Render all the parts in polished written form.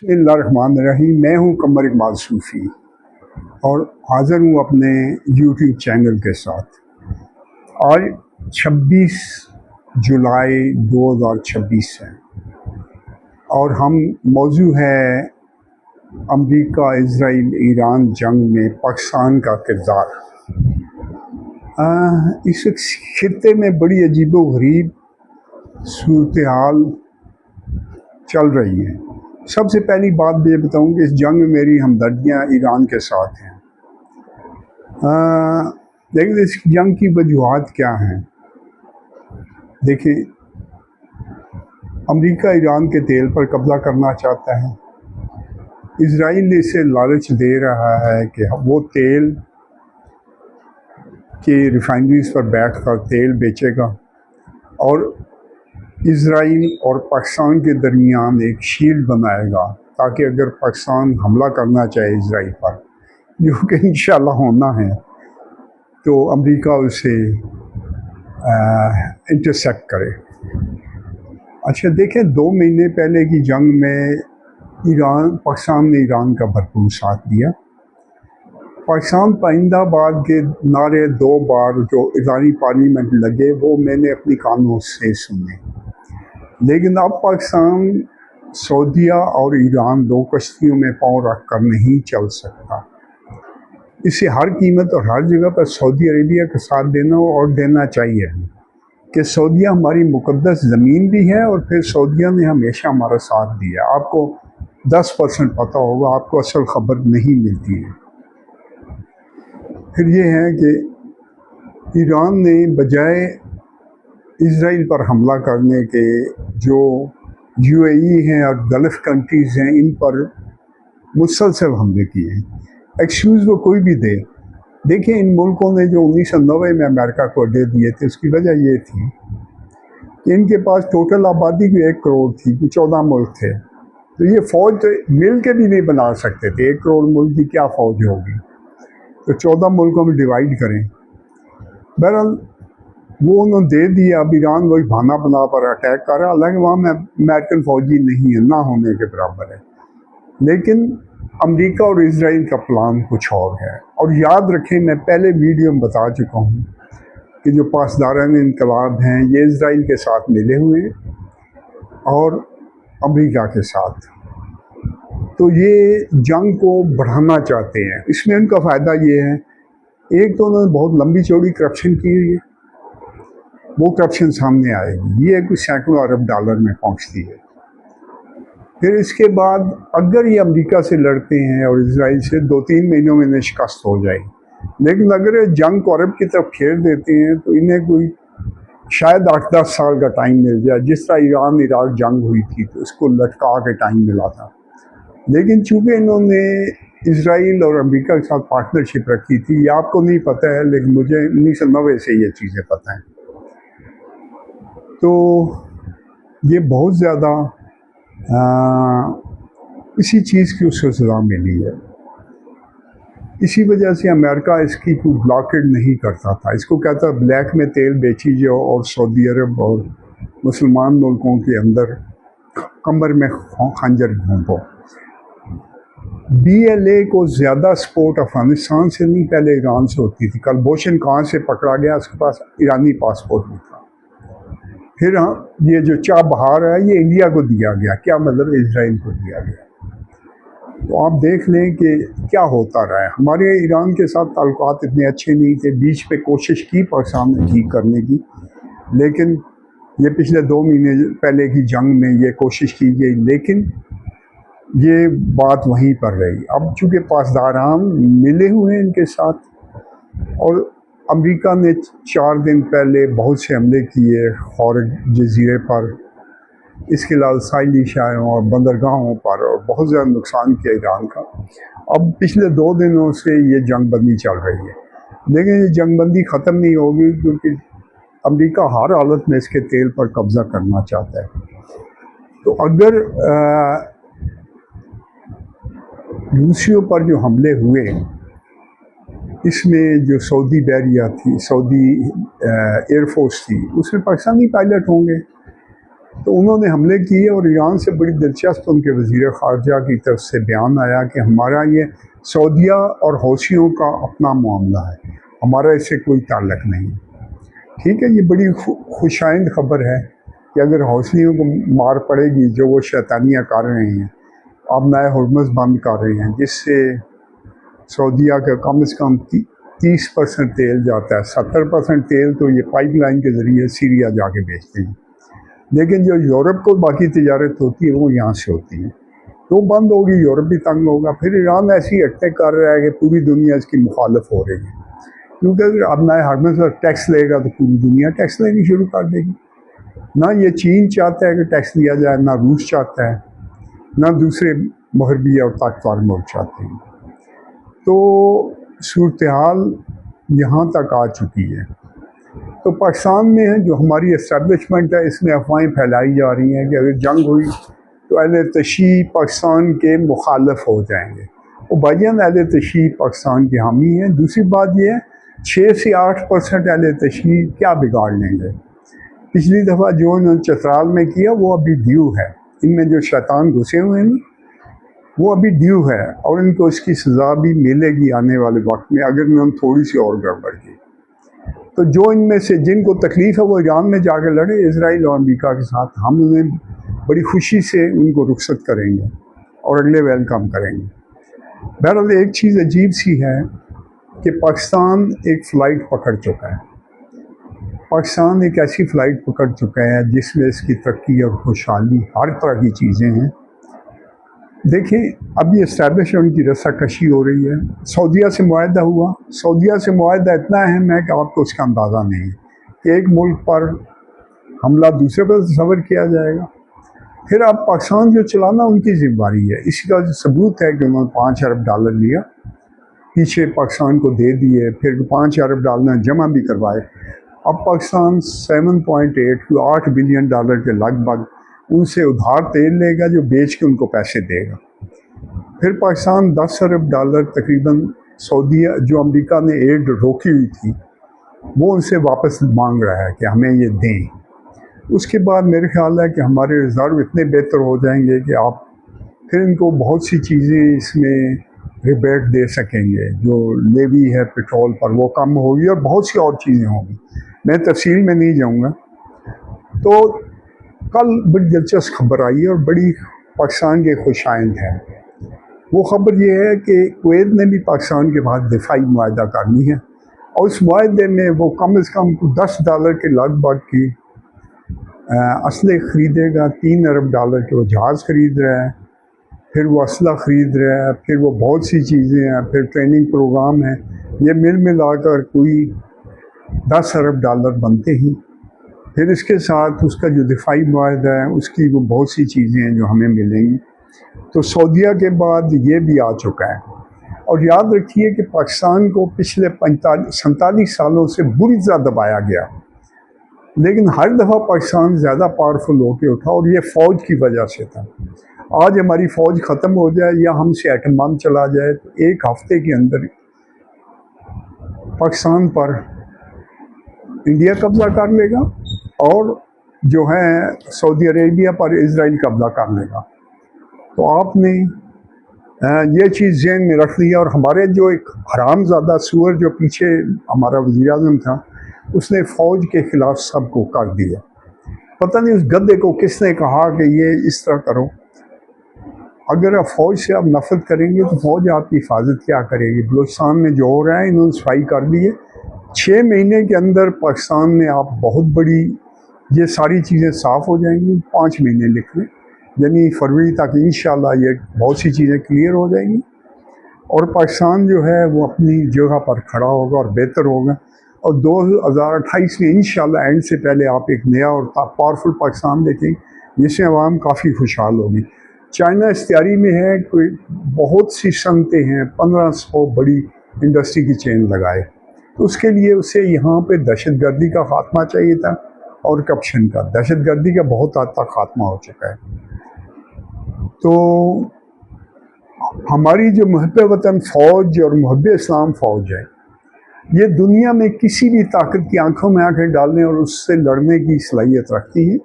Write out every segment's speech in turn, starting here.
बिस्मिल्लाहिर्रहमानिर्रहीम। मैं हूँ कमर इकबाल सूफ़ी और हाज़िर हूँ अपने यूट्यूब चैनल के साथ। आज 26 जुलाई 2026 है और हम मौजू है अमरीका इज़राइल ईरान जंग में पाकिस्तान का किरदार। इस खित्ते में बड़ी अजीबो गरीब सूरत हाल चल रही है। सबसे पहली बात ये बताऊँ कि इस जंग में मेरी हमदर्दियाँ ईरान के साथ हैं। लेकिन इस जंग की वजूहात क्या हैं? देखिए, अमेरिका ईरान के तेल पर कब्ज़ा करना चाहता है। इज़राइल इसे लालच दे रहा है कि वो तेल की रिफाइनरीज़ पर बैठ कर तेल बेचेगा और इज़राइल और पाकिस्तान के दरमियान एक शील्ड बनाएगा ताकि अगर पाकिस्तान हमला करना चाहे इज़राइल पर, जो कि इंशाल्लाह होना है, तो अमेरिका उसे इंटरसेप्ट करे। अच्छा देखें, 2 महीने पहले की जंग में पाकिस्तान ने ईरान का भरपूर साथ दिया। पाकिस्तान पाइंदाबाद के नारे 2 बार जो ईरानी पार्लियामेंट लगे वो मैंने अपनी कानों से सुने। लेकिन अब पाकिस्तान सऊदीया और ईरान 2 कश्तियों में पाँव रख कर नहीं चल सकता। इसे हर कीमत और हर जगह पर सऊदी अरेबिया का साथ देना और देना चाहिए कि सऊदीया हमारी मुक़द्दस ज़मीन भी है और फिर सऊदीया ने हमेशा हमारा साथ दिया। आपको 10% पता होगा, आपको असल खबर नहीं मिलती है। फिर ये है कि ईरान ने बजाय इज़राइल पर हमला करने के जो यूएई हैं और गल्फ़ कंट्रीज़ हैं, इन पर मुसलसल हमले किए हैं। एक्सक्यूज़ वो कोई भी दे। देखिए, इन मुल्कों ने जो 1990 में अमेरिका को अड्डे दिए थे, उसकी वजह ये थी कि इनके पास टोटल आबादी भी 1 करोड़ थी, कि 14 मुल्क थे, तो ये फ़ौज तो मिल के भी नहीं बना सकते थे। 1 करोड़ मुल्क की क्या फ़ौज होगी, तो 14 मुल्कों में डिवाइड करें। बहरहाल वो उन्होंने दे दिया। अब ईरान वही बहाना बना पर अटैक कर रहा है, हालांकि वहाँ में अमेरिकन फ़ौजी नहीं है, ना होने के बराबर है। लेकिन अमेरिका और इज़राइल का प्लान कुछ और है। और याद रखें, मैं पहले वीडियो में बता चुका हूँ कि जो पासदारान इनकलाब हैं ये इज़राइल के साथ मिले हुए हैं और अमेरिका के साथ, तो ये जंग को बढ़ाना चाहते हैं। इसमें उनका फ़ायदा ये है, एक तो उन्होंने बहुत लंबी चौड़ी करप्शन की हुई है, वो करप्शन सामने आएगी, ये कुछ सैकड़ों अरब डॉलर में पहुँचती है। फिर इसके बाद अगर ये अमेरिका से लड़ते हैं और इज़राइल से, 2-3 महीनों में इन्हें शिकस्त हो जाएगी। लेकिन अगर ये जंग को अरब की तरफ खेल देते हैं तो इन्हें कोई शायद 8-10 साल का टाइम मिल जाए। जिस तरह ईरान इराक जंग हुई थी तो इसको लटका के टाइम मिला था। लेकिन चूँकि इन्होंने इज़राइल और अमेरिका के साथ पार्टनरशिप रखी थी, ये आपको नहीं पता है, लेकिन मुझे 1990 से ये चीज़ें पता हैं, तो ये बहुत ज़्यादा इसी चीज़ की उसको सज़ा मिली है। इसी वजह से अमेरिका इसकी कोई ब्लॉकेड नहीं करता था। इसको कहता ब्लैक में तेल बेची जाओ और सऊदी अरब और मुसलमान मुल्कों के अंदर कमर में खंजर घूंपो। BLA को ज़्यादा सपोर्ट अफ़गानिस्तान से नहीं, पहले ईरान से होती थी। कलभूषण कहाँ से पकड़ा गया, उसके पास ईरानी पासपोर्ट भी था। फिर ये जो चाबहार है ये इंडिया को दिया गया, क्या मतलब इज़राइल को दिया गया। तो आप देख लें कि क्या होता रहा है। हमारे ईरान के साथ ताल्लुकात इतने अच्छे नहीं थे, बीच पे कोशिश की पाकिस्तान ने ठीक करने की, लेकिन ये पिछले 2 महीने पहले की जंग में ये कोशिश की गई, लेकिन ये बात वहीं पर रही। अब चूँकि पासदारान मिले हुए हैं इनके साथ और अमेरिका ने 4 दिन पहले बहुत से हमले किए खौरग जजीरे पर, इसके अलावा साइली शहरों और बंदरगाहों पर, और बहुत ज़्यादा नुकसान किया ईरान का। अब पिछले 2 दिनों से ये जंगबंदी चल रही है, लेकिन ये जंगबंदी ख़त्म नहीं होगी क्योंकि अमेरिका हर हालत में इसके तेल पर कब्ज़ा करना चाहता है। तो अगर रूसियों पर जो हमले हुए, इसमें जो सऊदी बहरिया थी, सऊदी एयरफोर्स थी, उसमें पाकिस्तानी पायलट होंगे। तो उन्होंने हमले किए और ईरान से बड़ी दिलचस्प उनके वज़ीर ख़ारजा की तरफ से बयान आया कि हमारा ये सऊदिया और हौसियों का अपना मामला है, हमारा इससे कोई ताल्लुक़ नहीं। ठीक है, ये बड़ी खुशाइंद ख़बर है कि अगर हौसियों को मार पड़ेगी जो वो शैतानियाँ कर रहे हैं, अब नए हुर्मुज़ बंद कर रहे हैं, जिससे सऊदिया का कम से कम 30% तेल जाता है, 70% तेल तो ये पाइपलाइन के ज़रिए सीरिया जाके बेचते हैं, लेकिन जो यूरोप को बाकी तिजारत होती है वो यहाँ से होती है, तो बंद होगी, यूरोप भी तंग होगा। फिर ईरान ऐसी हरकतें कर रहा है कि पूरी दुनिया इसकी मुखालफ हो रही है, क्योंकि अगर अब नए हुर्मुज़ पर टैक्स लेगा तो पूरी दुनिया टैक्स लेनी शुरू कर देगी। ना ये चीन चाहता है कि टैक्स लिया जाए, ना रूस चाहता है, ना दूसरे मगरबी और ताकतवर मुल्क चाहते हैं। तो सूरत हाल यहाँ तक आ चुकी है। तो पाकिस्तान में है जो हमारी इस्टेब्लिशमेंट है, इसमें अफवाहें फैलाई जा रही हैं कि अगर जंग हुई तो अहले तशी पाकिस्तान के मुखालफ हो जाएंगे। वो भाईजान अहले तशी पाकिस्तान के हामी हैं। दूसरी बात यह है 6 से 8% अहले तशी क्या बिगाड़ लेंगे। पिछली दफ़ा जो उन्होंने चतराल में किया वो अभी ड्यू है, इनमें जो शैतान घुसे हुए हैं वो अभी ड्यू है और इनको इसकी सज़ा भी मिलेगी आने वाले वक्त में अगर इन्होंने थोड़ी सी और गड़बड़ की। तो जो इनमें से जिनको तकलीफ़ है वो ईरान में जाकर लड़े इजराइल और अमेरिका के साथ, हम उन्हें बड़ी खुशी से उनको रुखसत करेंगे और अगले वेलकम करेंगे। बहरहाल एक चीज़ अजीब सी है कि पाकिस्तान एक फ़्लाइट पकड़ चुका है। पाकिस्तान एक ऐसी फ़्लाइट पकड़ चुका है जिसमें इसकी तरक्की और खुशहाली हर तरह की चीज़ें हैं। देखिए, अब ये इस्टेब्लिश उनकी रस्साकशी हो रही है। सऊदिया से मुआहदा हुआ, सऊदिया से मुआहदा इतना अहम है कि आपको उसका अंदाज़ा नहीं है कि एक मुल्क पर हमला दूसरे पर तस्वर किया जाएगा। फिर अब पाकिस्तान जो चलाना उनकी ज़िम्मेदारी है। इसी का सबूत है कि उन्होंने $5 अरब लिया, पीछे पाकिस्तान को दे दिए, फिर $5 अरब जमा भी करवाए। अब पाकिस्तान 7.8 बिलियन डॉलर के लगभग उनसे उधार तेल लेगा जो बेच के उनको पैसे देगा। फिर पाकिस्तान $10 अरब तकरीबन सऊदीया जो अमेरिका ने एड रोकी हुई थी वो उनसे वापस मांग रहा है कि हमें ये दें। उसके बाद मेरे ख्याल है कि हमारे रिज़र्व इतने बेहतर हो जाएंगे कि आप फिर इनको बहुत सी चीज़ें इसमें रिबेट दे सकेंगे। जो लेवी है पेट्रोल पर वो कम होगी और बहुत सी और चीज़ें होंगी, मैं तफसील में नहीं जाऊँगा। तो कल बड़ी दिलचस्प खबर आई है और बड़ी पाकिस्तान के खुशाइंद है। वो ख़बर ये है कि कुवैत ने भी पाकिस्तान के बाद दिफाई मुआहदा करनी है और उस मुआहदे में वो कम से कम $10 के लगभग की असले ख़रीदेगा। $3 अरब के वो जहाज़ ख़रीद रहा है, फिर वो असला ख़रीद रहा है, फिर वो बहुत सी चीज़ें हैं, फिर ट्रेनिंग प्रोग्राम है। ये मिलाकर कोई $10 अरब बनते ही। फिर इसके साथ उसका जो दिफाई मुआहदा है उसकी वो बहुत सी चीज़ें हैं जो हमें मिलेंगी। तो सऊदीया के बाद ये भी आ चुका है। और याद रखिए कि पाकिस्तान को पिछले 47 सालों से बुरी तरह दबाया गया, लेकिन हर दफ़ा पाकिस्तान ज़्यादा पावरफुल होकर उठा और ये फ़ौज की वजह से था। आज हमारी फ़ौज ख़त्म हो जाए या हमसे एटम बम चला जाए तो एक हफ़्ते के अंदर पाकिस्तान पर इंडिया कब्ज़ा कर लेगा और जो है सऊदी अरेबिया पर इजराइल कब्ज़ा कर लेगा। तो आपने ये चीज़ ज़हन में रख लिया। और हमारे जो एक हरामज़ादा सूअर जो पीछे हमारा वज़ीर-ए-आज़म था उसने फ़ौज के ख़िलाफ़ सबको कर दिया। पता नहीं उस गधे को किसने कहा कि ये इस तरह करो। अगर आप फ़ौज से आप नफ़रत करेंगे तो फ़ौज आपकी हिफाजत क्या करेगी। बलूचिस्तान में जो हो रहा है इन्होंने सफाई कर दी है। 6 महीने के अंदर पाकिस्तान में आप बहुत बड़ी ये सारी चीज़ें साफ़ हो जाएंगी। 5 महीने लिख लें, यानी फरवरी तक इंशाल्लाह ये बहुत सी चीज़ें क्लियर हो जाएंगी और पाकिस्तान जो है वो अपनी जगह पर खड़ा होगा और बेहतर होगा। और 2028 में इंशाल्लाह एंड से पहले आप एक नया और पावरफुल पाकिस्तान देखेंगे जिसमें अवाम काफ़ी खुशहाल होगी। चाइना इस तैयारी में है, कोई बहुत सी सनतें हैं, 1500 बड़ी इंडस्ट्री की चेन लगाए, तो उसके लिए उसे यहाँ पे दहशतगर्दी का ख़ात्मा चाहिए था और करप्शन का। दहशतगर्दी का बहुत हद तक ख़ात्मा हो चुका है। तो हमारी जो मुहब्बे वतन फ़ौज और मुहब्बे इस्लाम फ़ौज है, ये दुनिया में किसी भी ताकत की आंखों में आंखें डालने और उससे लड़ने की सलाहियत रखती है।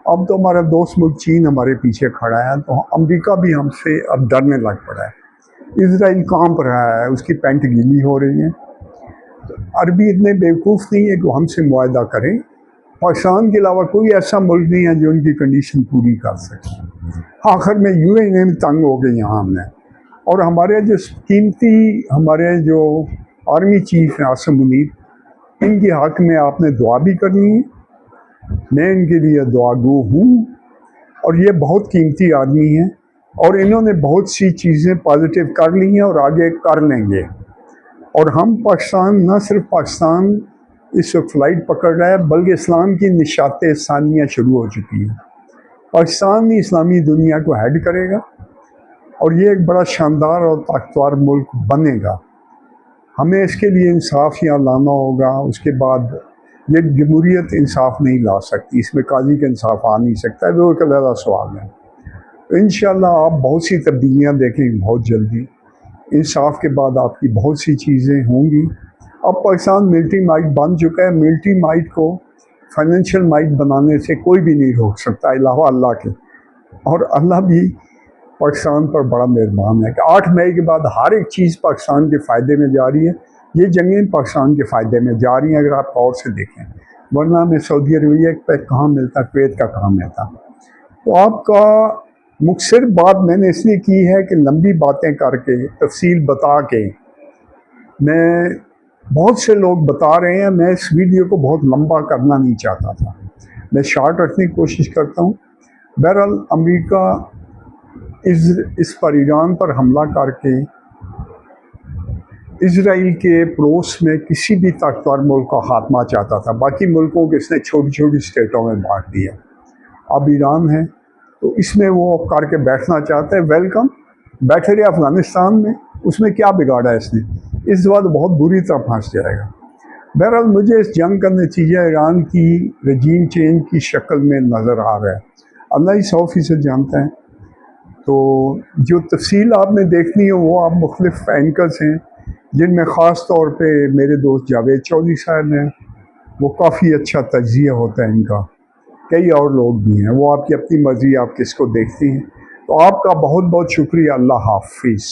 अब तो हमारा दोस्त मुल्क चीन हमारे पीछे खड़ा है, तो अमेरिका भी हमसे अब डरने लग पड़ा है। इजराइल कांप रहा है, उसकी पैंट गीली हो रही है। तो अरबी इतने बेवकूफ़ नहीं है कि वो हमसे मुआहदा करें। पाकिस्तान के अलावा कोई ऐसा मुल्क नहीं है जो उनकी कंडीशन पूरी कर सके। आखिर में यूएई में तंग हो गए यहाँ हमने। और हमारे जो कीमती हमारे जो आर्मी चीफ हैं आसिम मुनीर, इनके हक़ में आपने दुआ भी करनी है। मैं इनके लिए दुआगो हूँ और ये बहुत कीमती आदमी हैं और इन्होंने बहुत सी चीज़ें पॉजिटिव कर ली हैं और आगे कर लेंगे। और हम पाकिस्तान, न सिर्फ पाकिस्तान इस वक्त फ़्लाइट पकड़ रहा है, बल्कि इस्लाम की निशातें सानियाँ शुरू हो चुकी हैं। पाकिस्तान ही इस्लामी दुनिया को हेड करेगा और ये एक बड़ा शानदार और ताकतवर मुल्क बनेगा। हमें इसके लिए इंसाफ यहाँ लाना होगा। उसके बाद ये जमहूरियत इंसाफ नहीं ला सकती, इसमें काजी का इंसाफ आ नहीं सकता है, वो एक अलग सवाल है। तो इंशाअल्लाह आप बहुत सी तब्दीलियाँ देखेंगे बहुत जल्दी। इंसाफ के बाद आपकी बहुत सी चीज़ें होंगी। अब पाकिस्तान मिलिट्री माइट बन चुका है। मिलिट्री माइट को फाइनेंशियल माइट बनाने से कोई भी नहीं रोक सकता अलावा अल्लाह के। और अल्लाह भी पाकिस्तान पर बड़ा मेहरबान है कि 8 मई के बाद हर एक चीज़ पाकिस्तान के फ़ायदे में जा रही है। ये जंगें पाकिस्तान के फ़ायदे में जा रही हैं अगर आप गौर से देखें, वरना में सऊदी अरबिया पे कहाँ मिलता, कुवैत का कहाँ मिलता। तो आपका मुख्तसर बात मैंने इसलिए की है कि लंबी बातें करके तफसील बता के, मैं बहुत से लोग बता रहे हैं, मैं इस वीडियो को बहुत लंबा करना नहीं चाहता था, मैं शॉर्ट रखने की कोशिश करता हूँ। बहरहाल अमेरिका इस पर ईरान पर हमला करके इजराइल के पड़ोस में किसी भी ताकतवर मुल्क का खात्मा चाहता था। बाकी मुल्कों के इसने छोटी छोटी स्टेटों में बांट दिया। अब ईरान है तो इसमें वो करके बैठना चाहता है। वेलकम, बैठे रहे अफ़गानिस्तान में, उसमें क्या बिगाड़ा है इसने। इस बार बहुत बुरी तरह फंस जाएगा। बहरहाल मुझे इस जंग का नतीजा ईरान की रजीम चेंज की शक्ल में नज़र आ रहा है। अल्लाह ही 100% जानता है। तो जो तफसील आपने देखनी हो वो आप मुख्तलिफ एंकर्स हैं, जिनमें ख़ास तौर पे मेरे दोस्त जावेद चौधरी साहब हैं, वो काफ़ी अच्छा तज्ज़िया होता है इनका। कई और लोग भी हैं, वो आपकी अपनी मर्ज़ी, आप किसको देखती हैं। तो आपका बहुत बहुत शुक्रिया। अल्लाह हाफ़िज़।